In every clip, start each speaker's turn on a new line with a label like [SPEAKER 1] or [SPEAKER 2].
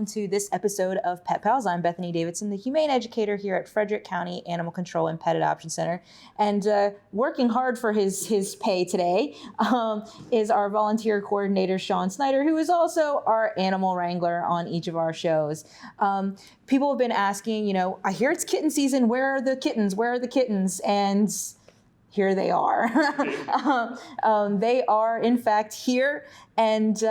[SPEAKER 1] welcome to this episode of Pet Pals. I'm Bethany Davidson, the Humane Educator here at Frederick County Animal Control and Pet Adoption Center. And working hard for his pay today is our volunteer coordinator, Sean Snyder, who is also our animal wrangler on each of our shows. People have been asking, I hear it's kitten season. Where are the kittens? Where are the kittens? And here they are. They are, in fact, here, and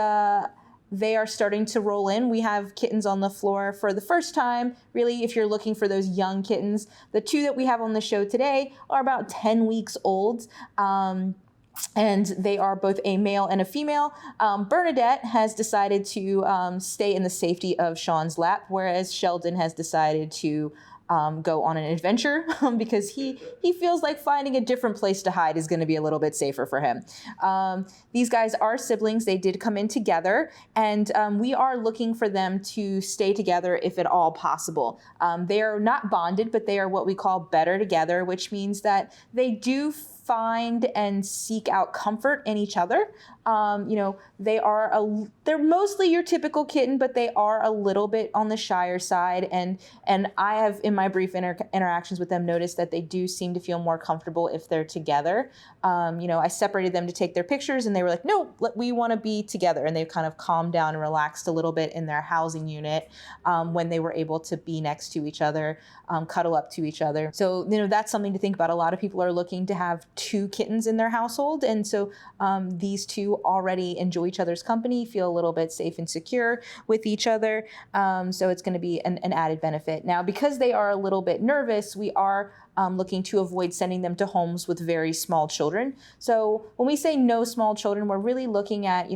[SPEAKER 1] they are starting to roll in. We have kittens on the floor for the first time. Really, if you're looking for those young kittens, the two that we have on the show today are about 10 weeks old. And they are both a male and a female. Bernadette has decided to stay in the safety of Sean's lap, whereas Sheldon has decided to go on an adventure because he feels like finding a different place to hide is going to be a little bit safer for him. These guys are siblings. They did come in together, and we are looking for them to stay together if at all possible. They are not bonded, but they are what we call better together, which means that they do find and seek out comfort in each other. They're mostly your typical kitten, but they are a little bit on the shyer side. And I have, in my brief interactions with them, noticed that they do seem to feel more comfortable if they're together. I separated them to take their pictures, and they were like, no, we want to be together. And they've kind of calmed down and relaxed a little bit in their housing unit when they were able to be next to each other, cuddle up to each other. So, that's something to think about. A lot of people are looking to have two kittens in their household. And so these two already enjoy each other's company, feel a little bit safe and secure with each other. So it's going to be an added benefit. Now, because they are a little bit nervous, we are looking to avoid sending them to homes with very small children. So when we say no small children, we're really looking at,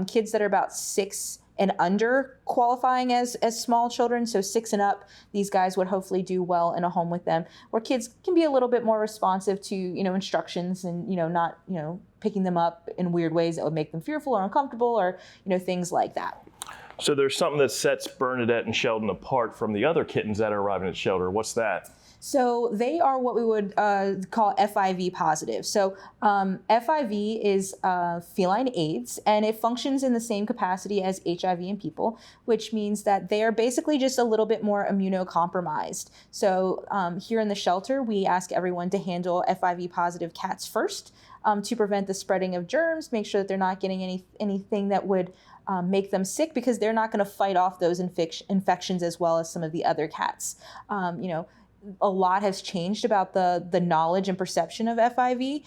[SPEAKER 1] kids that are about 6 and under qualifying as small children. So 6 and up, these guys would hopefully do well in a home with them, where kids can be a little bit more responsive to, instructions and, not, picking them up in weird ways that would make them fearful or uncomfortable or, things like that.
[SPEAKER 2] So there's something that sets Bernadette and Sheldon apart from the other kittens that are arriving at shelter. What's that?
[SPEAKER 1] So they are what we would call FIV positive. So FIV is feline AIDS, and it functions in the same capacity as HIV in people, which means that they are basically just a little bit more immunocompromised. So here in the shelter, we ask everyone to handle FIV positive cats first to prevent the spreading of germs, make sure that they're not getting anything that would make them sick, because they're not going to fight off those infections as well as some of the other cats. A lot has changed about the knowledge and perception of FIV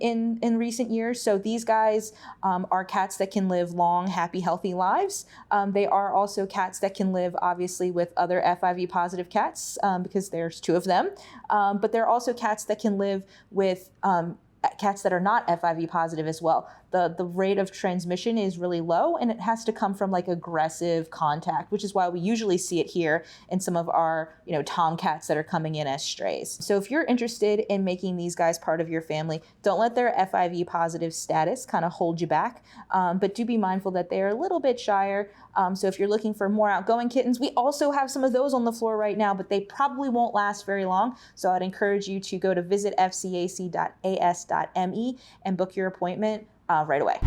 [SPEAKER 1] in recent years. So these guys are cats that can live long, happy, healthy lives. They are also cats that can live, obviously, with other FIV positive cats because there's 2 of them. But they're also cats that can live with cats that are not FIV positive as well. The rate of transmission is really low, and it has to come from aggressive contact, which is why we usually see it here in some of our, tomcats that are coming in as strays. So if you're interested in making these guys part of your family, don't let their FIV positive status kind of hold you back, but do be mindful that they are a little bit shyer. So if you're looking for more outgoing kittens, we also have some of those on the floor right now, but they probably won't last very long. So I'd encourage you to go to visit fcac.as.me and book your appointment right away.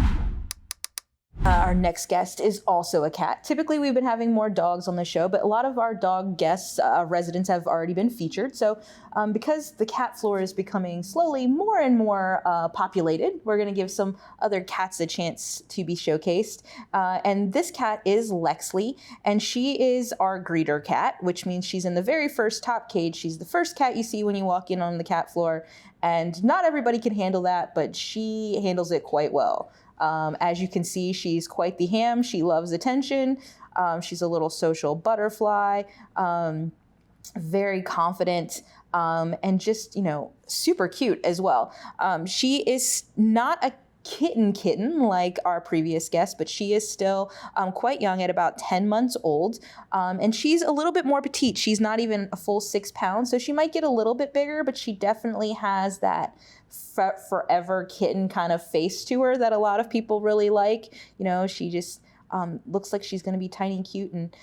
[SPEAKER 1] Our next guest is also a cat. Typically, we've been having more dogs on the show, but a lot of our dog guests, residents, have already been featured. So because the cat floor is becoming slowly more and more populated, we're going to give some other cats a chance to be showcased. And this cat is Lexley, and she is our greeter cat, which means she's in the very first top cage. She's the first cat you see when you walk in on the cat floor. And not everybody can handle that, but she handles it quite well. As you can see, she's quite the ham. She loves attention. She's a little social butterfly, very confident, and just, super cute as well. She is not a kitten like our previous guest, but she is still quite young at about 10 months old. And she's a little bit more petite. She's not even a full 6 pounds, so she might get a little bit bigger, but she definitely has that forever kitten kind of face to her that a lot of people really like. She just looks like she's going to be tiny and cute, and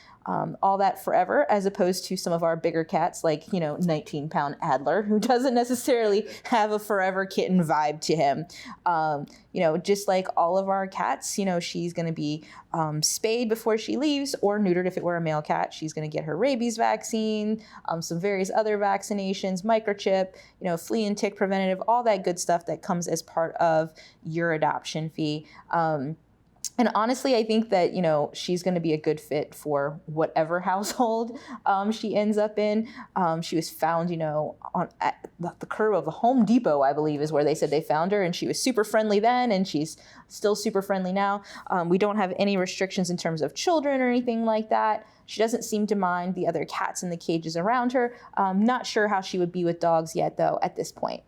[SPEAKER 1] all that forever, as opposed to some of our bigger cats like, 19-pound Adler, who doesn't necessarily have a forever kitten vibe to him. Just like all of our cats, she's going to be spayed before she leaves, or neutered if it were a male cat. She's going to get her rabies vaccine, some various other vaccinations, microchip, flea and tick preventative, all that good stuff that comes as part of your adoption fee. And honestly, I think that, she's going to be a good fit for whatever household she ends up in. She was found, at the curb of a Home Depot, I believe, is where they said they found her. And she was super friendly then, and she's still super friendly now. We don't have any restrictions in terms of children or anything like that. She doesn't seem to mind the other cats in the cages around her. Not sure how she would be with dogs yet, though, at this point.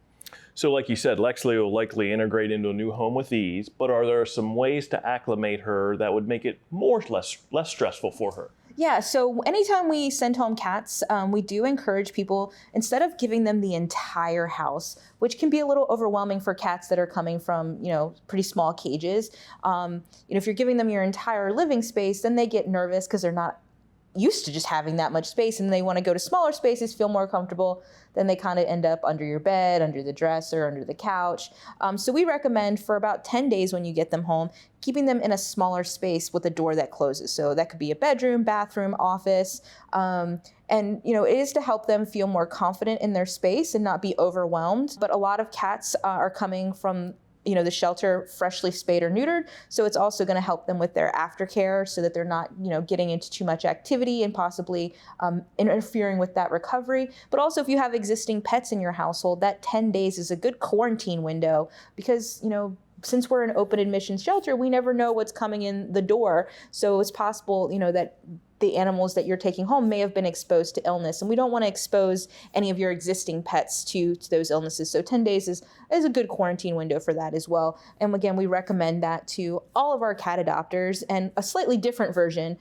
[SPEAKER 2] So like you said, Lexley will likely integrate into a new home with ease, but are there some ways to acclimate her that would make it less stressful for her?
[SPEAKER 1] Yeah, so anytime we send home cats, we do encourage people, instead of giving them the entire house, which can be a little overwhelming for cats that are coming from, pretty small cages. If you're giving them your entire living space, then they get nervous because they're not used to just having that much space, and they want to go to smaller spaces, feel more comfortable. Then they kind of end up under your bed, under the dresser, under the couch. So we recommend for about 10 days when you get them home, keeping them in a smaller space with a door that closes. So that could be a bedroom, bathroom, office. And, it is to help them feel more confident in their space and not be overwhelmed. But a lot of cats are coming from the shelter freshly spayed or neutered. So it's also going to help them with their aftercare so that they're not, getting into too much activity and possibly interfering with that recovery. But also if you have existing pets in your household, that 10 days is a good quarantine window because, since we're an open admission shelter, we never know what's coming in the door. So it's possible, that the animals that you're taking home may have been exposed to illness, and we don't want to expose any of your existing pets to those illnesses. So 10 days is a good quarantine window for that as well. And again, we recommend that to all of our cat adopters, and a slightly different version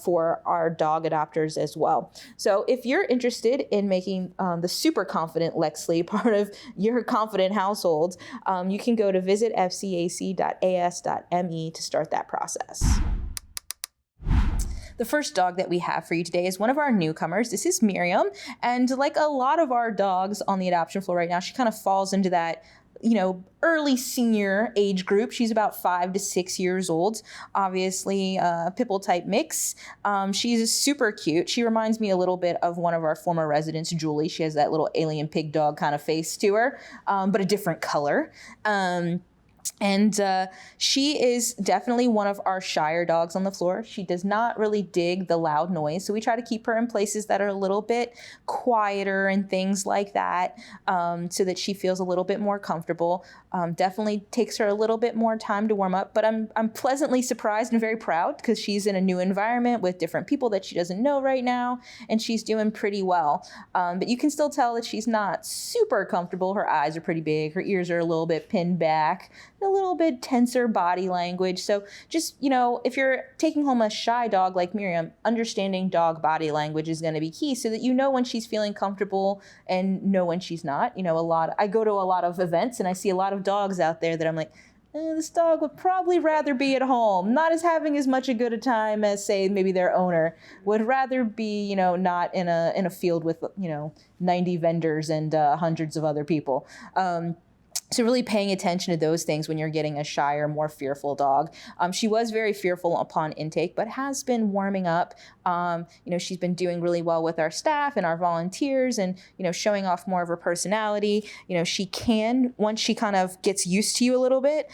[SPEAKER 1] for our dog adopters as well. So if you're interested in making the super confident Lexley part of your confident household, you can go to visit fcac.as.me to start that process. The first dog that we have for you today is one of our newcomers. This is Miriam. And like a lot of our dogs on the adoption floor right now, she kind of falls into that, early senior age group. She's about 5 to 6 years old. Obviously, Pipple type mix. She's super cute. She reminds me a little bit of one of our former residents, Julie. She has that little alien pig dog kind of face to her, but a different color. And she is definitely one of our shyer dogs on the floor. She does not really dig the loud noise. So we try to keep her in places that are a little bit quieter and things like that, so that she feels a little bit more comfortable. Definitely takes her a little bit more time to warm up, but I'm pleasantly surprised and very proud because she's in a new environment with different people that she doesn't know right now, and she's doing pretty well. But you can still tell that she's not super comfortable. Her eyes are pretty big. Her ears are a little bit pinned back. A little bit tenser body language. So just, if you're taking home a shy dog like Miriam, understanding dog body language is going to be key so that when she's feeling comfortable and know when she's not. I go to a lot of events and I see a lot of dogs out there that I'm like, this dog would probably rather be at home, not as having as much a good a time as, say, maybe their owner. Would rather be, not in a field with, 90 vendors and hundreds of other people. So really paying attention to those things when you're getting a shyer, more fearful dog. She was very fearful upon intake, but has been warming up. She's been doing really well with our staff and our volunteers and, showing off more of her personality. She can, once she kind of gets used to you a little bit,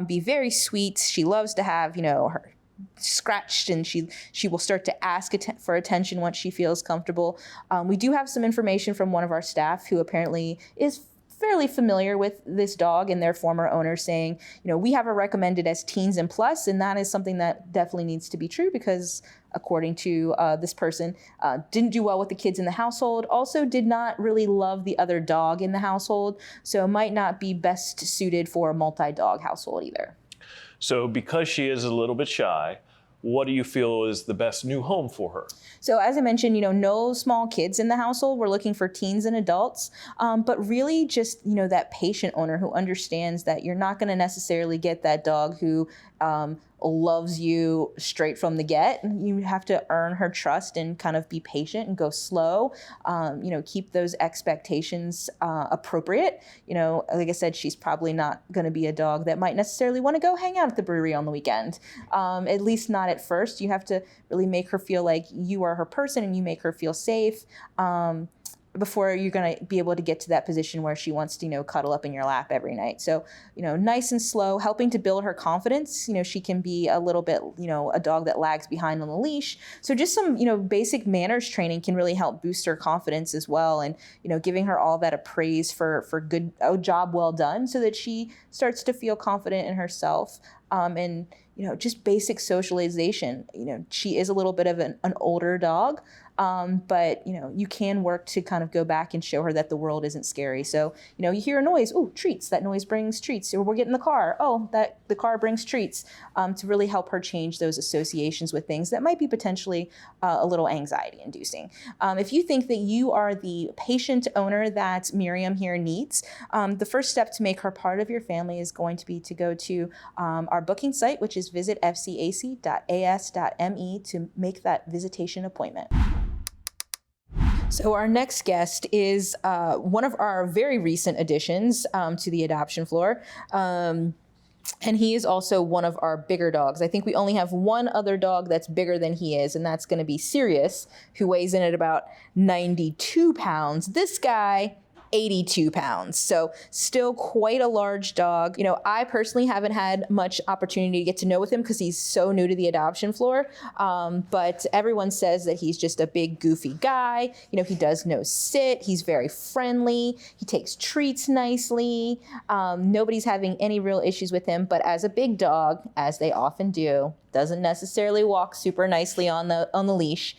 [SPEAKER 1] be very sweet. She loves to have, her scratched, and she will start to ask for attention once she feels comfortable. We do have some information from one of our staff who apparently is fairly familiar with this dog and their former owner saying, we have her recommended as teens and plus, and that is something that definitely needs to be true because according to this person, didn't do well with the kids in the household, also did not really love the other dog in the household, so might not be best suited for a multi-dog household either.
[SPEAKER 2] So because she is a little bit shy, what do you feel is the best new home for her?
[SPEAKER 1] So as I mentioned, no small kids in the household. We're looking for teens and adults, but really just, that patient owner who understands that you're not going to necessarily get that dog who loves you straight from the get. You have to earn her trust and kind of be patient and go slow. Keep those expectations appropriate. Like I said, she's probably not going to be a dog that might necessarily want to go hang out at the brewery on the weekend. At least not at first. You have to really make her feel like you are her person and you make her feel safe. Before you're going to be able to get to that position where she wants to, cuddle up in your lap every night. So, nice and slow, helping to build her confidence. She can be a little bit, a dog that lags behind on the leash. So just some, basic manners training can really help boost her confidence as well. And, giving her all that appraise for a job well done so that she starts to feel confident in herself. And just basic socialization. She is a little bit of an older dog, but you can work to kind of go back and show her that the world isn't scary. So, you hear a noise, oh, treats, that noise brings treats. Or we're getting in the car, oh, that the car brings treats, to really help her change those associations with things that might be potentially a little anxiety inducing. If you think that you are the patient owner that Miriam here needs, the first step to make her part of your family is going to be to go to our booking site, which is visit fcac.as.me to make that visitation appointment. So our next guest is one of our very recent additions to the adoption floor. And he is also one of our bigger dogs. I think we only have one other dog that's bigger than he is, and that's going to be Sirius, who weighs in at about 92 pounds. This guy, 82 pounds. So still quite a large dog. I personally haven't had much opportunity to get to know with him because he's so new to the adoption floor. But everyone says that he's just a big goofy guy. He does no sit. He's very friendly. He takes treats nicely. Nobody's having any real issues with him. But as a big dog, as they often do, doesn't necessarily walk super nicely on the leash.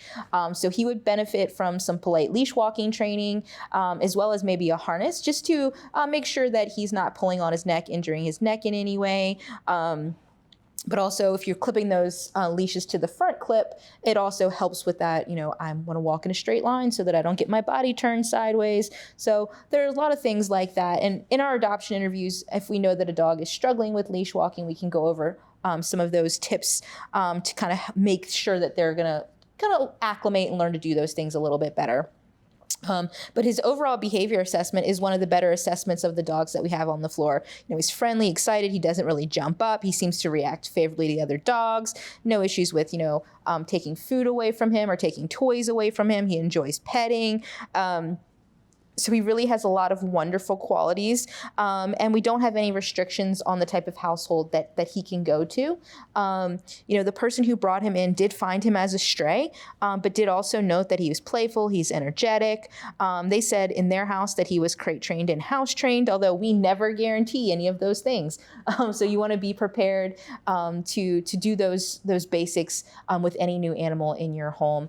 [SPEAKER 1] So he would benefit from some polite leash walking training, as well as maybe a harness, just to make sure that he's not pulling on his neck, injuring his neck in any way. But also, if you're clipping those leashes to the front clip, it also helps with that, I want to walk in a straight line so that I don't get my body turned sideways. So there are a lot of things like that. And in our adoption interviews, if we know that a dog is struggling with leash walking, we can go over some of those tips to kind of make sure that they're going to kind of acclimate and learn to do those things a little bit better. But his overall behavior assessment is one of the better assessments of the dogs that we have on the floor. He's friendly, excited. He doesn't really jump up. He seems to react favorably to the other dogs. No issues with, taking food away from him or taking toys away from him. He enjoys petting. So he really has a lot of wonderful qualities, and we don't have any restrictions on the type of household that he can go to. The person who brought him in did find him as a stray, but did also note that he was playful, he's energetic. They said in their house that he was crate trained and house trained, although we never guarantee any of those things. So you want to be prepared to do those basics with any new animal in your home.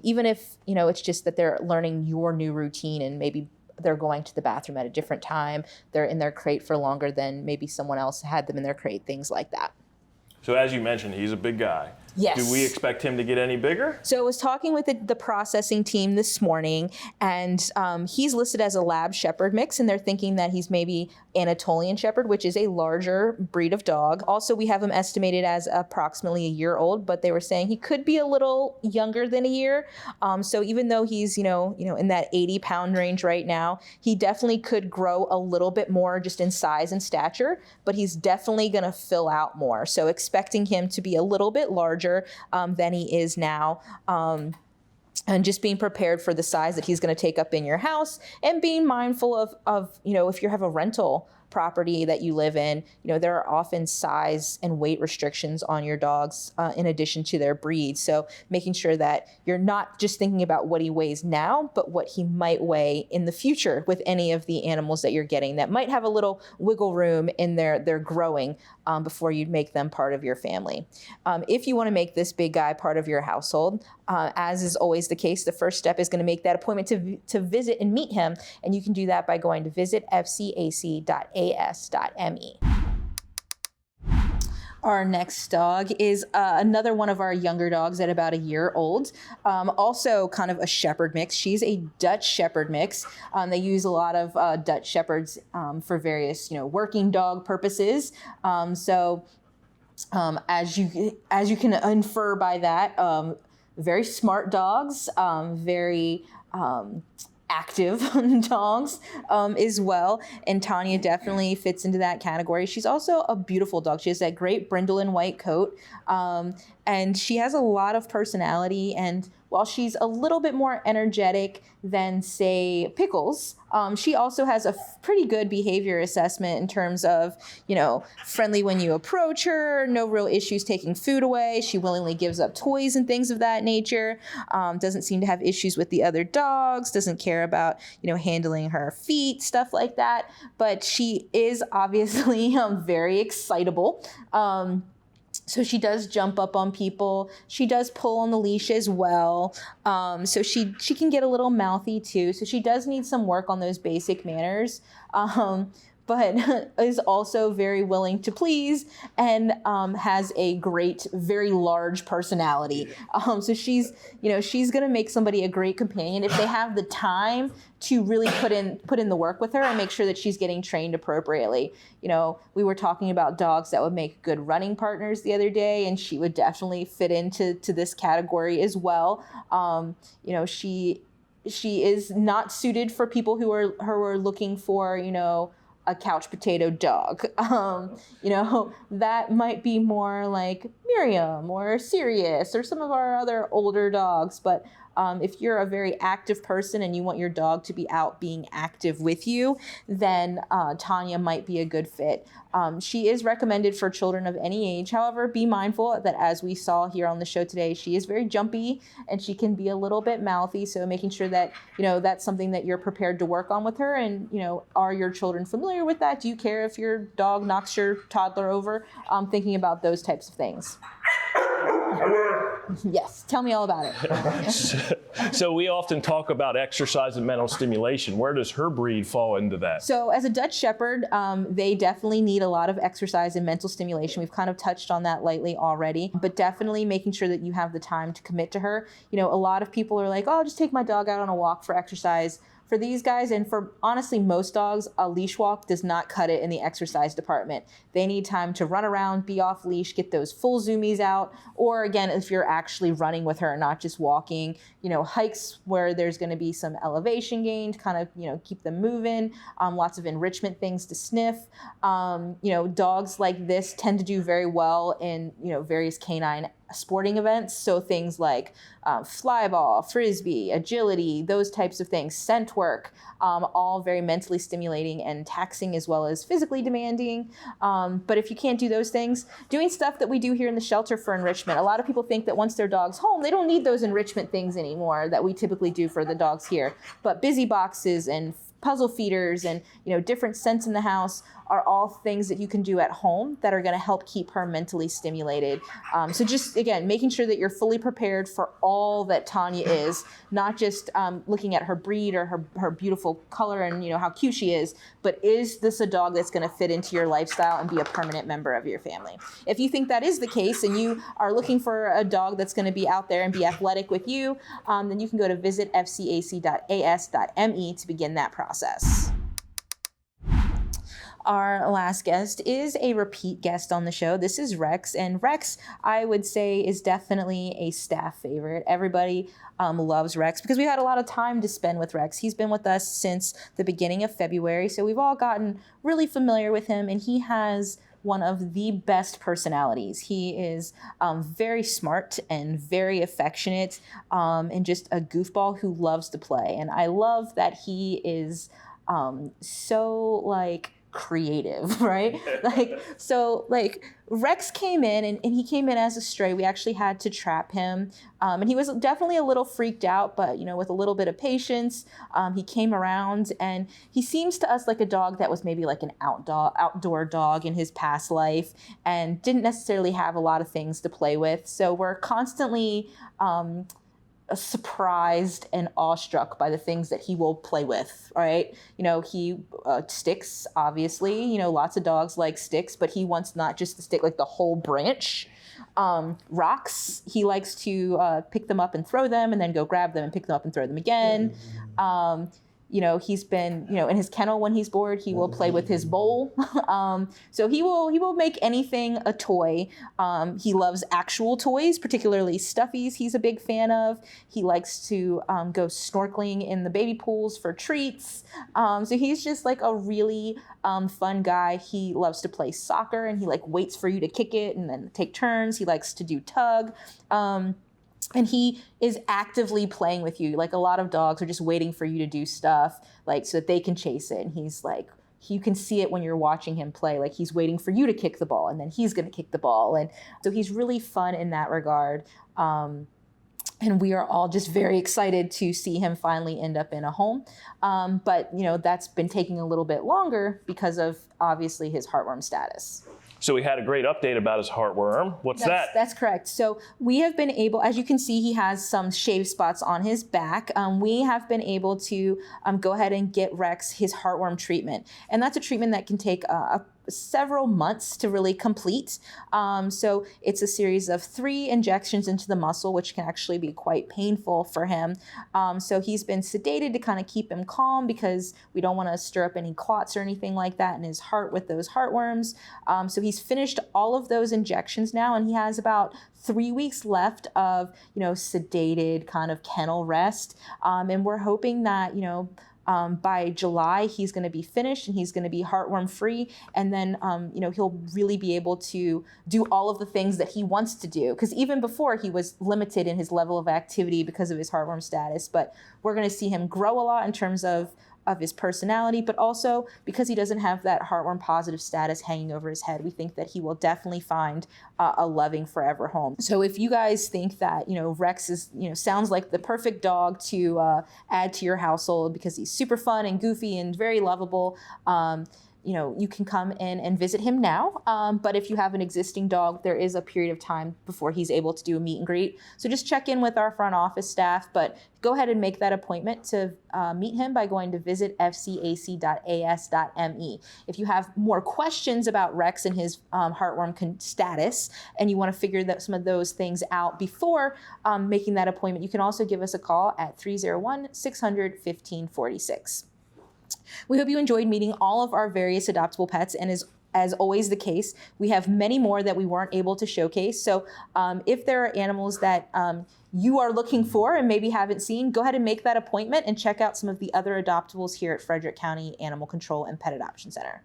[SPEAKER 1] Even if, it's just that they're learning your new routine and maybe they're going to the bathroom at a different time, they're in their crate for longer than maybe someone else had them in their crate, things like that.
[SPEAKER 2] So as you mentioned, he's a big guy.
[SPEAKER 1] Yes.
[SPEAKER 2] Do we expect him to get any bigger?
[SPEAKER 1] So I was talking with the processing team this morning, and he's listed as a lab shepherd mix, and they're thinking that he's maybe Anatolian shepherd, which is a larger breed of dog. Also, we have him estimated as approximately a year old, but they were saying he could be a little younger than a year. So even though he's, in that 80-pound range right now, he definitely could grow a little bit more just in size and stature, but he's definitely going to fill out more. So expecting him to be a little bit larger than he is now. And just being prepared for the size that he's going to take up in your house, and being mindful of if you have a rental property that you live in, there are often size and weight restrictions on your dogs in addition to their breed. So making sure that you're not just thinking about what he weighs now, but what he might weigh in the future with any of the animals that you're getting that might have a little wiggle room in their growing before you make them part of your family. If you want to make this big guy part of your household, as is always the case, the first step is going to make that appointment to visit and meet him. And you can do that by going to visit fcac.as.me. Our next dog is another one of our younger dogs at about a year old. Also kind of a shepherd mix. She's a Dutch shepherd mix. They use a lot of Dutch shepherds for various, working dog purposes. So As you can infer by that, very smart dogs, very active dogs as well. And Tanya definitely fits into that category. She's also a beautiful dog. She has that great brindle and white coat. And she has a lot of personality. And while she's a little bit more energetic than, say, Pickles, she also has a pretty good behavior assessment in terms of, friendly when you approach her, no real issues taking food away. She willingly gives up toys and things of that nature. Doesn't seem to have issues with the other dogs, doesn't care about, handling her feet, stuff like that. But she is obviously very excitable. So she does jump up on people. She does pull on the leash as well. So she can get a little mouthy too. So she does need some work on those basic manners. But is also very willing to please and has a great, very large personality. So she's going to make somebody a great companion if they have the time to really put in the work with her and make sure that she's getting trained appropriately. We were talking about dogs that would make good running partners the other day, and she would definitely fit into this category as well. She is not suited for people who are looking for, a couch potato dog. That might be more like Miriam or Sirius or some of our other older dogs. But if you're a very active person and you want your dog to be out being active with you, then Tanya might be a good fit. She is recommended for children of any age. However, be mindful that, as we saw here on the show today, she is very jumpy and she can be a little bit mouthy. So making sure that, that's something that you're prepared to work on with her. And, are your children familiar with that? Do you care if your dog knocks your toddler over? Thinking about those types of things. Yes, tell me all about it.
[SPEAKER 2] So we often talk about exercise and mental stimulation. Where does her breed fall into that?
[SPEAKER 1] So as a Dutch Shepherd, they definitely need a lot of exercise and mental stimulation. We've kind of touched on that lightly already, but definitely making sure that you have the time to commit to her. A lot of people are like, oh, I'll just take my dog out on a walk for exercise. For these guys, and for honestly most dogs, a leash walk does not cut it in the exercise department. They need time to run around, be off leash, get those full zoomies out, or again, if you're actually running with her, not just walking, hikes where there's going to be some elevation gain to kind of, keep them moving, lots of enrichment things to sniff. Dogs like this tend to do very well in, various canine sporting events. So things like fly ball, frisbee, agility, those types of things, scent work, all very mentally stimulating and taxing as well as physically demanding. But if you can't do those things, doing stuff that we do here in the shelter for enrichment. A lot of people think that once their dog's home, they don't need those enrichment things anymore that we typically do for the dogs here. But busy boxes and puzzle feeders and different scents in the house are all things that you can do at home that are going to help keep her mentally stimulated. So just, again, making sure that you're fully prepared for all that Tanya is, not just looking at her breed or her beautiful color and how cute she is, but is this a dog that's going to fit into your lifestyle and be a permanent member of your family? If you think that is the case and you are looking for a dog that's going to be out there and be athletic with you, then you can go to visit fcac.as.me to begin that process. Our last guest is a repeat guest on the show. This is Rex, and Rex, I would say, is definitely a staff favorite. Everybody loves Rex because we've had a lot of time to spend with Rex. He's been with us since the beginning of February, so we've all gotten really familiar with him, and he has one of the best personalities. He is very smart and very affectionate, and just a goofball who loves to play. And I love that he is so creative, right? Rex came in and he came in as a stray. We actually had to trap him. And he was definitely a little freaked out, but with a little bit of patience, he came around, and he seems to us like a dog that was maybe like an outdoor dog in his past life and didn't necessarily have a lot of things to play with. So we're constantly surprised and awestruck by the things that he will play with, right? He sticks, obviously, lots of dogs like sticks, but he wants not just the stick, like the whole branch. Rocks, he likes to pick them up and throw them and then go grab them and pick them up and throw them again. he's been, in his kennel when he's bored, he will play with his bowl. So he will make anything a toy. He loves actual toys, particularly stuffies he's a big fan of. He likes to go snorkeling in the baby pools for treats. So he's just like a really fun guy. He loves to play soccer, and he like waits for you to kick it and then take turns. He likes to do tug. And he is actively playing with you. Like, a lot of dogs are just waiting for you to do stuff, like, so that they can chase it. And he's like, you can see it when you're watching him play. Like, he's waiting for you to kick the ball, and then he's going to kick the ball. And so he's really fun in that regard. And we are all just very excited to see him finally end up in a home. But, that's been taking a little bit longer because of, obviously, his heartworm status.
[SPEAKER 2] So we had a great update about his heartworm. What's that?
[SPEAKER 1] That's correct. So we have been able, as you can see, he has some shaved spots on his back. We have been able to go ahead and get Rex his heartworm treatment. And that's a treatment that can take several months to really complete. So it's a series of 3 injections into the muscle, which can actually be quite painful for him. So he's been sedated to kind of keep him calm, because we don't want to stir up any clots or anything like that in his heart with those heartworms. So he's finished all of those injections now, and he has about 3 weeks left of, sedated kind of kennel rest. And we're hoping that, by July, he's going to be finished and he's going to be heartworm free. And then, he'll really be able to do all of the things that he wants to do. Because even before, he was limited in his level of activity because of his heartworm status. But we're going to see him grow a lot in terms of his personality, but also because he doesn't have that heartworm positive status hanging over his head, we think that he will definitely find a loving forever home. So if you guys think that, Rex is, sounds like the perfect dog to add to your household because he's super fun and goofy and very lovable, you can come in and visit him now. But if you have an existing dog, there is a period of time before he's able to do a meet and greet. So just check in with our front office staff, but go ahead and make that appointment to meet him by going to visit fcac.as.me. If you have more questions about Rex and his heartworm status, and you want to figure some of those things out before making that appointment, you can also give us a call at 301-600-1546. We hope you enjoyed meeting all of our various adoptable pets, and as always the case, we have many more that we weren't able to showcase. So if there are animals that you are looking for and maybe haven't seen, go ahead and make that appointment and check out some of the other adoptables here at Frederick County Animal Control and Pet Adoption Center.